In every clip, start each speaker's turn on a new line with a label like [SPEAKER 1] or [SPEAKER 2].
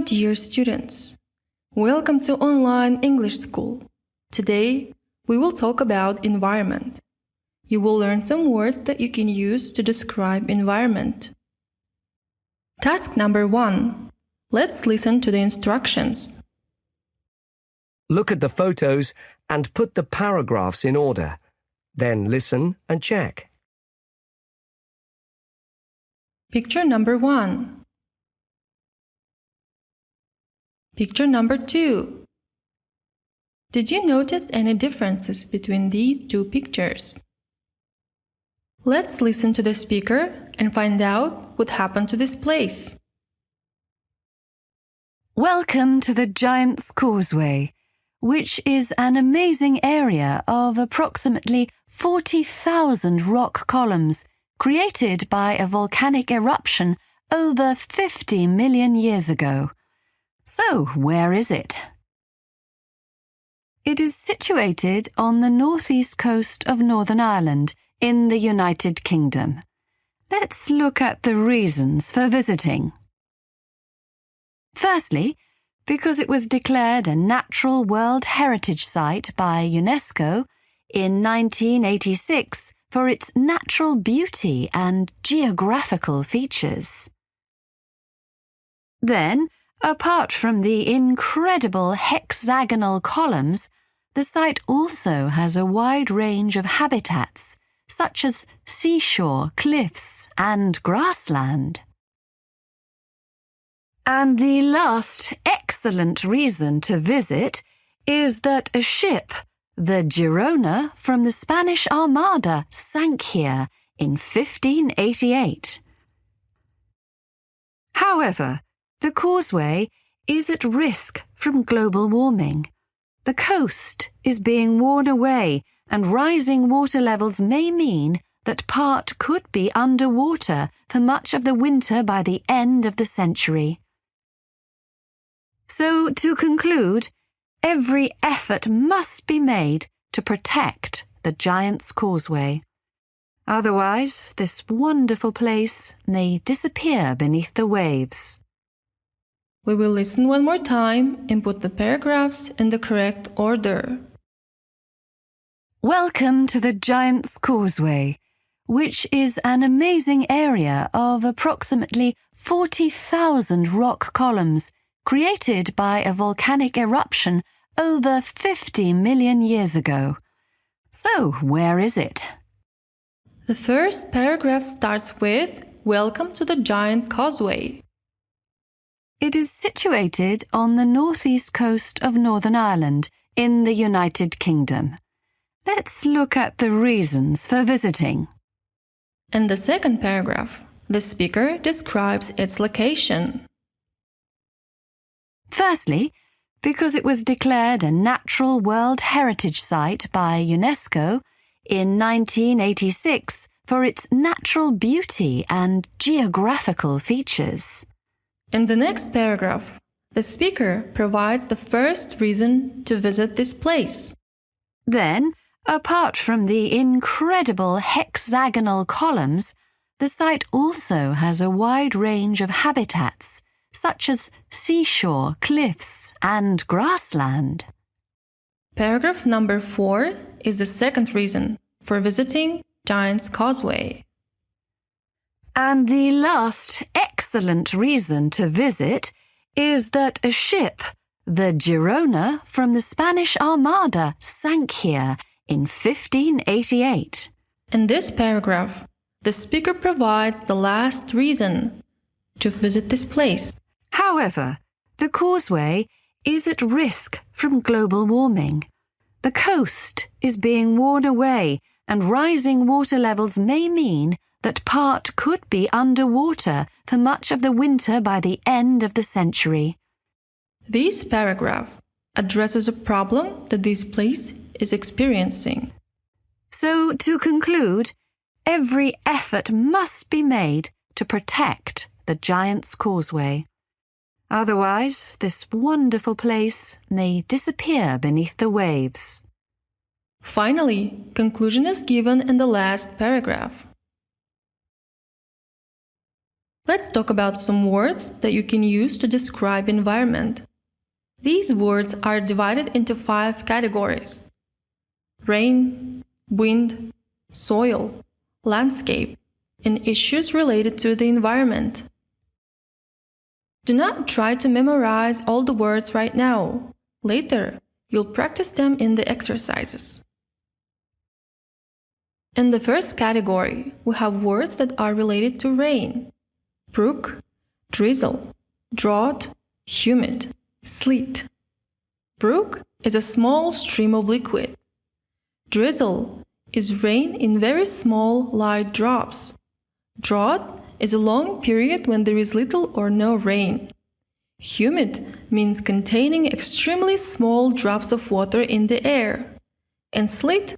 [SPEAKER 1] dear students. Welcome to Online English School. Today, we will talk about environment. You will learn some words that you can use to describe environment. Task number 1. Let's listen to the instructions.
[SPEAKER 2] Look at the photos and put the paragraphs in order. Then listen and check.
[SPEAKER 1] Picture number 1. Picture number 2. Did you notice any differences between these two pictures? Let's listen to the speaker and find out what happened to this place.
[SPEAKER 3] Welcome to the Giant's Causeway, which is an amazing area of approximately 40,000 rock columns created by a volcanic eruption over 50 million years ago. So, where is it? It is situated on the northeast coast of Northern Ireland in the United Kingdom. Let's look at the reasons for visiting. Firstly, because it was declared a Natural World Heritage Site by UNESCO in 1986 for its natural beauty and geographical features. Then, apart from the incredible hexagonal columns, the site also has a wide range of habitats, such as seashore, cliffs, and grassland. And the last excellent reason to visit is that a ship, the Girona from the Spanish Armada, sank here in 1588. However, the causeway is at risk from global warming. The coast is being worn away, and rising water levels may mean that part could be underwater for much of the winter by the end of the century. So, to conclude, every effort must be made to protect the Giant's Causeway. Otherwise, this wonderful place may disappear beneath the waves.
[SPEAKER 1] We will listen one more time and put the paragraphs in the correct order.
[SPEAKER 3] Welcome to the Giant's Causeway, which is an amazing area of approximately 40,000 rock columns created by a volcanic eruption over 50 million years ago. So, where is it?
[SPEAKER 1] The first paragraph starts with Welcome to the Giant Causeway.
[SPEAKER 3] It is situated on the northeast coast of Northern Ireland in the United Kingdom. Let's look at the reasons for visiting.
[SPEAKER 1] In the second paragraph, the speaker describes its location.
[SPEAKER 3] Firstly, because it was declared a Natural World Heritage Site by UNESCO in 1986 for its natural beauty and geographical features.
[SPEAKER 1] In the next paragraph, the speaker provides the first reason to visit this place.
[SPEAKER 3] Then, apart from the incredible hexagonal columns, the site also has a wide range of habitats, such as seashore, cliffs, and grassland.
[SPEAKER 1] Paragraph number 4 is the second reason for visiting Giant's Causeway.
[SPEAKER 3] And the last excellent reason to visit is that a ship, the Girona from the Spanish Armada, sank here in 1588.
[SPEAKER 1] In this paragraph, the speaker provides the last reason to visit this place.
[SPEAKER 3] However, the causeway is at risk from global warming. The coast is being worn away, and rising water levels may mean that part could be underwater for much of the winter by the end of the century.
[SPEAKER 1] This paragraph addresses a problem that this place is experiencing.
[SPEAKER 3] So, to conclude, every effort must be made to protect the Giant's Causeway. Otherwise, this wonderful place may disappear beneath the waves.
[SPEAKER 1] Finally, conclusion is given in the last paragraph. Let's talk about some words that you can use to describe environment. These words are divided into 5 categories: rain, wind, soil, landscape, and issues related to the environment. Do not try to memorize all the words right now. Later, you'll practice them in the exercises. In the first category, we have words that are related to rain: brook, drizzle, drought, humid, sleet. Brook is a small stream of liquid. Drizzle is rain in very small, light drops. Drought is a long period when there is little or no rain. Humid means containing extremely small drops of water in the air. And sleet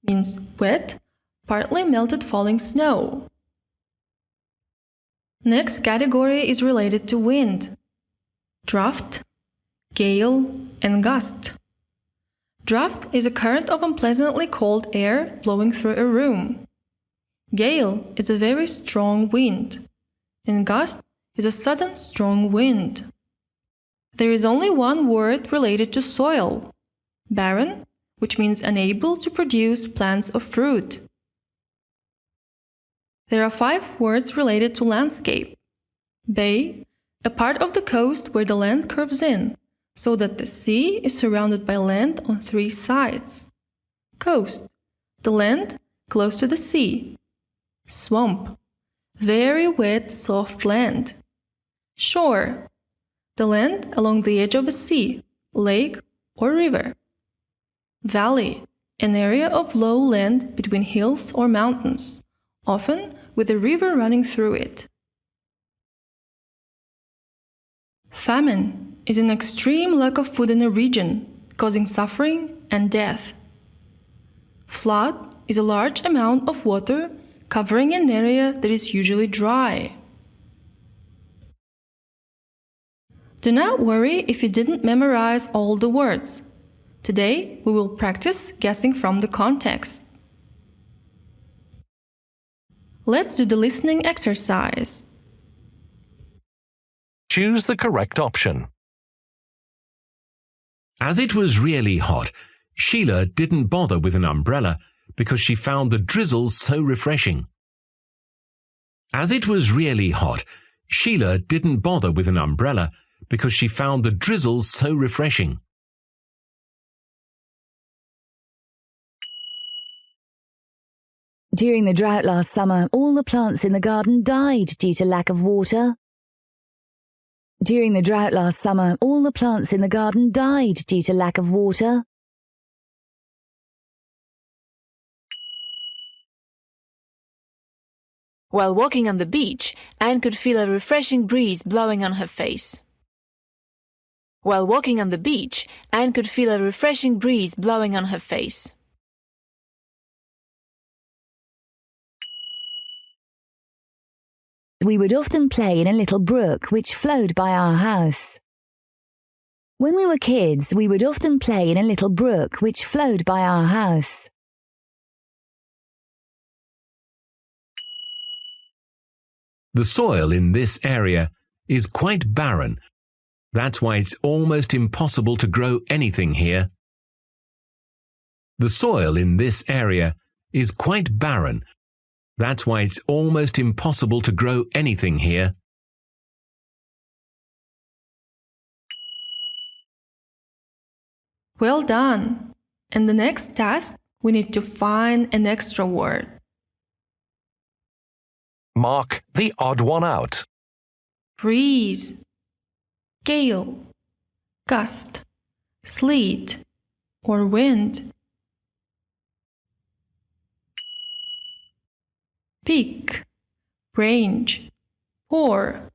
[SPEAKER 1] means wet, partly melted falling snow. Next category is related to wind: draft, gale, and gust. Draft is a current of unpleasantly cold air blowing through a room. Gale is a very strong wind, and gust is a sudden strong wind. There is only one word related to soil: barren, which means unable to produce plants or fruit. There are 5 words related to landscape: bay, a part of the coast where the land curves in, so that the sea is surrounded by land on 3 sides. Coast, the land close to the sea. Swamp, very wet, soft land. Shore, the land along the edge of a sea, lake, or river. Valley, an area of low land between hills or mountains, often with a river running through it. Famine is an extreme lack of food in a region, causing suffering and death. Flood is a large amount of water covering an area that is usually dry. Do not worry if you didn't memorize all the words. Today, we will practice guessing from the context. Let's do the listening exercise.
[SPEAKER 4] Choose the correct option. As it was really hot, Sheila didn't bother with an umbrella because she found the drizzle so refreshing. As it was really hot, Sheila didn't bother with an umbrella because she found the drizzle so refreshing.
[SPEAKER 5] During the drought last summer, all the plants in the garden died due to lack of water. During the drought last summer, all the plants in the garden died due to lack of water.
[SPEAKER 6] While walking on the beach, Anne could feel a refreshing breeze blowing on her face. While walking on the beach, Anne could feel a refreshing breeze blowing on her face.
[SPEAKER 5] We would often play in a little brook which flowed by our house. When we were kids, we would often play in a little brook which flowed by our house.
[SPEAKER 4] The soil in this area is quite barren. That's why it's almost impossible to grow anything here. The soil in this area is quite barren. That's why it's almost impossible to grow anything here.
[SPEAKER 1] Well done! In the next task, we need to find an extra word.
[SPEAKER 4] Mark the odd one out.
[SPEAKER 1] Breeze, gale, gust, sleet, or wind. Peak, range, pour,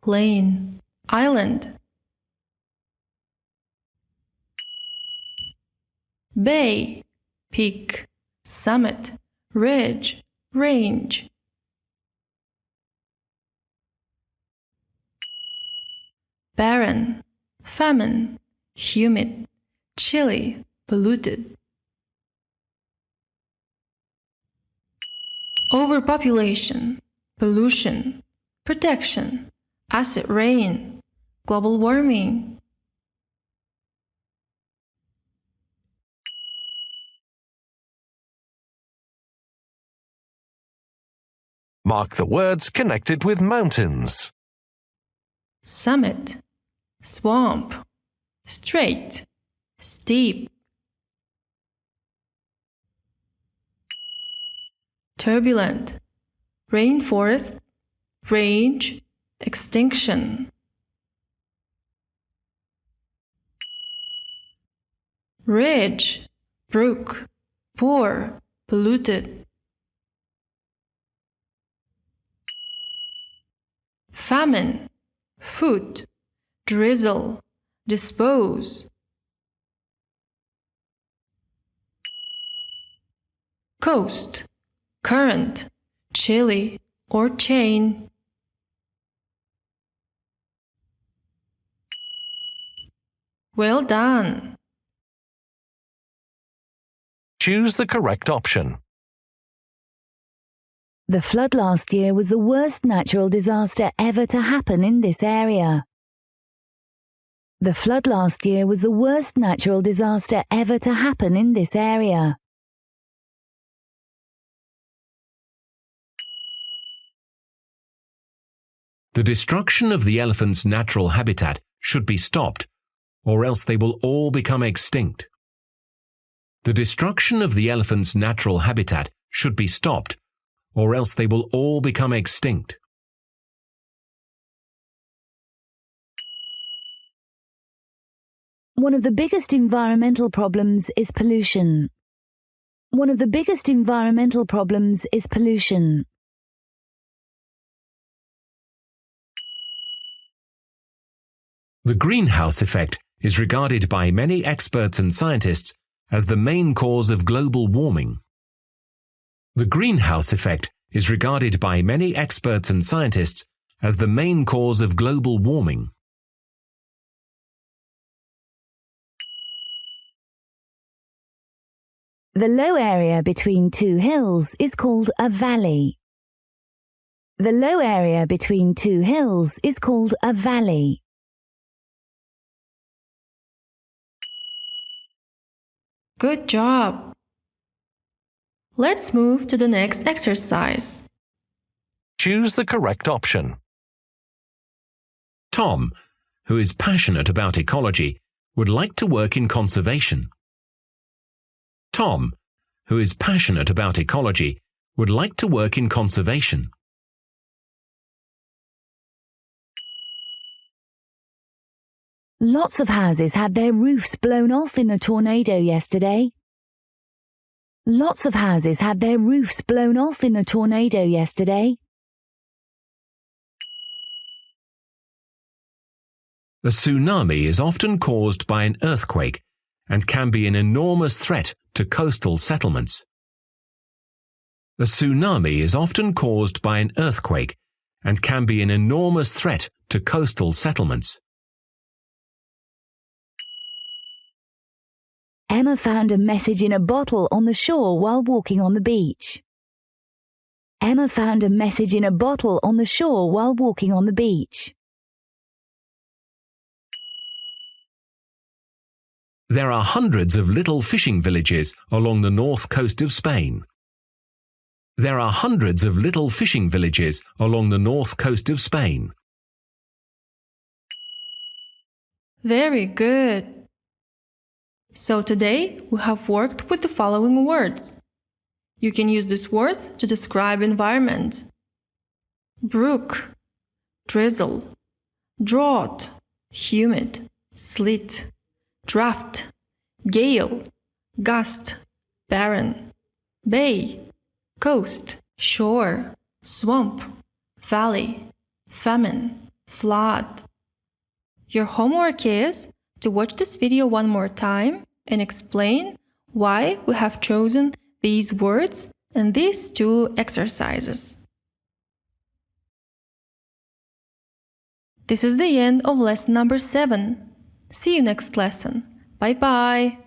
[SPEAKER 1] plain, island. Bay, peak, summit, ridge, range. Barren, famine, humid, chilly, polluted. Overpopulation, pollution, protection, acid rain, global warming.
[SPEAKER 7] Mark the words connected with mountains.
[SPEAKER 1] Summit, swamp, straight, steep. Turbulent, rainforest, range, extinction. Ridge, brook, poor, polluted. Famine, food, drizzle, dispose. Coast, current, chilly, or chain. Well done!
[SPEAKER 7] Choose the correct option.
[SPEAKER 5] The flood last year was the worst natural disaster ever to happen in this area. The flood last year was the worst natural disaster ever to happen in this area.
[SPEAKER 4] The destruction of the elephant's natural habitat should be stopped, or else they will all become extinct. The destruction of the elephant's natural habitat should be stopped, or else they will all become extinct.
[SPEAKER 5] One of the biggest environmental problems is pollution. One of the biggest environmental problems is pollution.
[SPEAKER 4] The greenhouse effect is regarded by many experts and scientists as the main cause of global warming. The greenhouse effect is regarded by many experts and scientists as the main cause of global warming.
[SPEAKER 5] The low area between two hills is called a valley. The low area between two hills is called a valley.
[SPEAKER 1] Good job! Let's move to the next exercise.
[SPEAKER 7] Choose the correct option.
[SPEAKER 4] Tom, who is passionate about ecology, would like to work in conservation. Tom, who is passionate about ecology, would like to work in conservation.
[SPEAKER 5] Lots of houses had their roofs blown off in a tornado yesterday. Lots of houses had their roofs blown off in a tornado yesterday.
[SPEAKER 4] A tsunami is often caused by an earthquake and can be an enormous threat to coastal settlements. A tsunami is often caused by an earthquake and can be an enormous threat to coastal settlements.
[SPEAKER 5] Emma found a message in a bottle on the shore while walking on the beach. Emma found a message in a bottle on the shore while walking on the beach.
[SPEAKER 4] There are hundreds of little fishing villages along the north coast of Spain. There are hundreds of little fishing villages along the north coast of Spain.
[SPEAKER 1] Very good! So today we have worked with the following words. You can use these words to describe environment. Brook, drizzle, drought, humid, sleet, draft, gale, gust, barren, bay, coast, shore, swamp, valley, famine, flood. Your homework is to watch this video one more time and explain why we have chosen these words and these two exercises. This is the end of lesson number 7. See you next lesson. Bye bye!